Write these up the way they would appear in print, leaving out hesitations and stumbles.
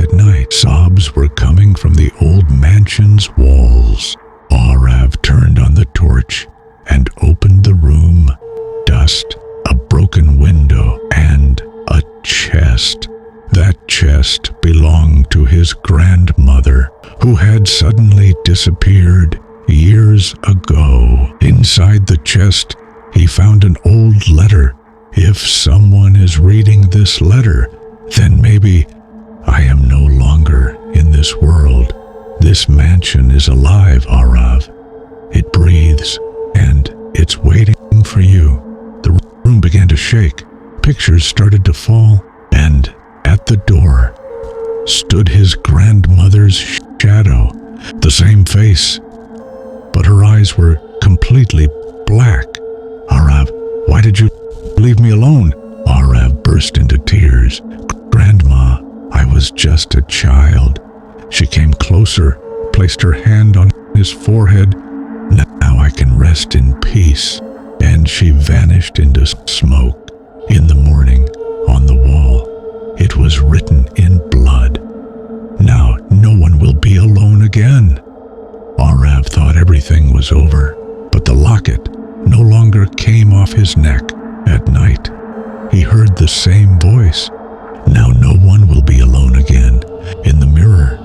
at night. Sobs were coming from the old mansion's walls. Arav turned on the torch and opened the room. Dust, a broken window, and a chest. That chest belonged to his grandmother, who had suddenly disappeared years ago. Inside the chest, he found an old letter. If someone is reading this letter, then maybe I am no longer in this world. This mansion is alive, Arav. It breathes, and it's waiting for you. The room began to shake. Pictures started to fall, and at the door stood his grandmother's shadow, the same face, but her eyes were completely black. Arav, why did you leave me alone? Arav burst into tears. Grandma, I was just a child. She came closer, placed her hand on his forehead. Now I can rest in peace. And she vanished into smoke. In the morning, on the wall, it was written in blood. Now no one will be alone again. Arav thought everything was over, but the locket no longer came off his neck. At night, he heard the same voice. Now no one will be alone again. In the mirror,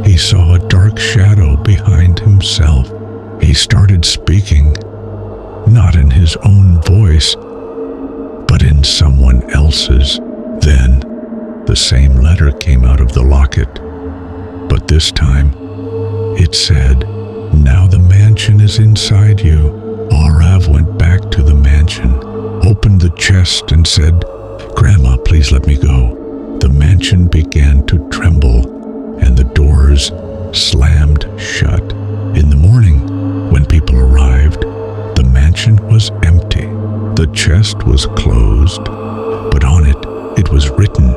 he saw a dark shadow behind himself. He started speaking, not in his own voice, but in someone else's. Then, the same letter came out of the locket, but this time, it said, "Now the mansion is inside you." Arav went back to the mansion, opened the chest and said, "Grandma, please let me go." The mansion began to tremble, and the doors slammed shut. In the morning, when people arrived, the mansion was empty. The chest was closed, but on it was written,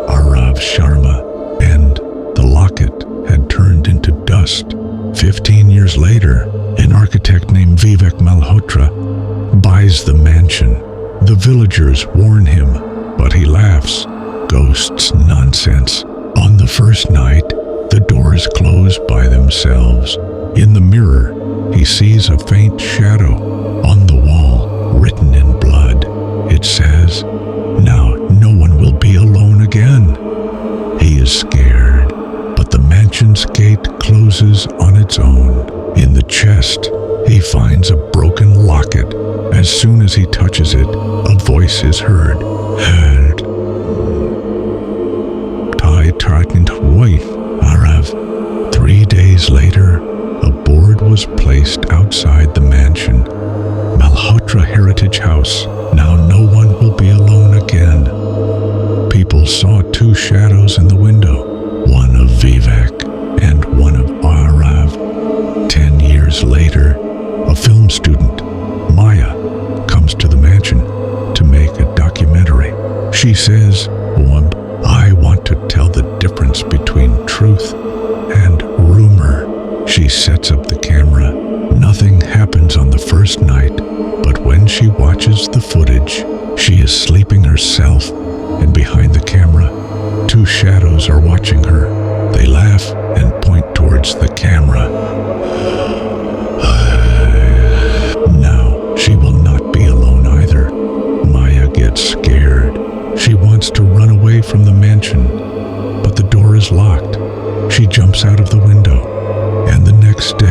Arav Sharma, and the locket had turned into dust. 15 years later, an architect named Vivek Malhotra buys the mansion. The villagers warn him, but he laughs. Ghosts, nonsense. On the first night, the doors close by themselves. In the mirror, he sees a faint shadow on the wall, written in blood. It says, "Now no one will be alone again." He is scared, but the mansion's gate closes on its own. In the chest, he finds a broken locket. As soon as he touches it, a voice is heard. "Held. Arav." 3 days later, a board was placed outside the mansion. Malhotra Heritage House. Now no one will be alone again. People saw 2 shadows in the window, one of Vivek and one of Arav. 10 years later, a film student, Maya, comes to the mansion to make a documentary. She says, "I want to tell the difference between truth and rumor." She sets up the camera. Nothing happens on the first night, but when she watches the footage, she is sleeping herself, and behind the camera, 2 shadows are watching her. They laugh and point towards the camera. Now she will not be alone either. Maya gets scared. She wants to run away from the mansion, but the door is locked. She jumps out of the window, and the next day,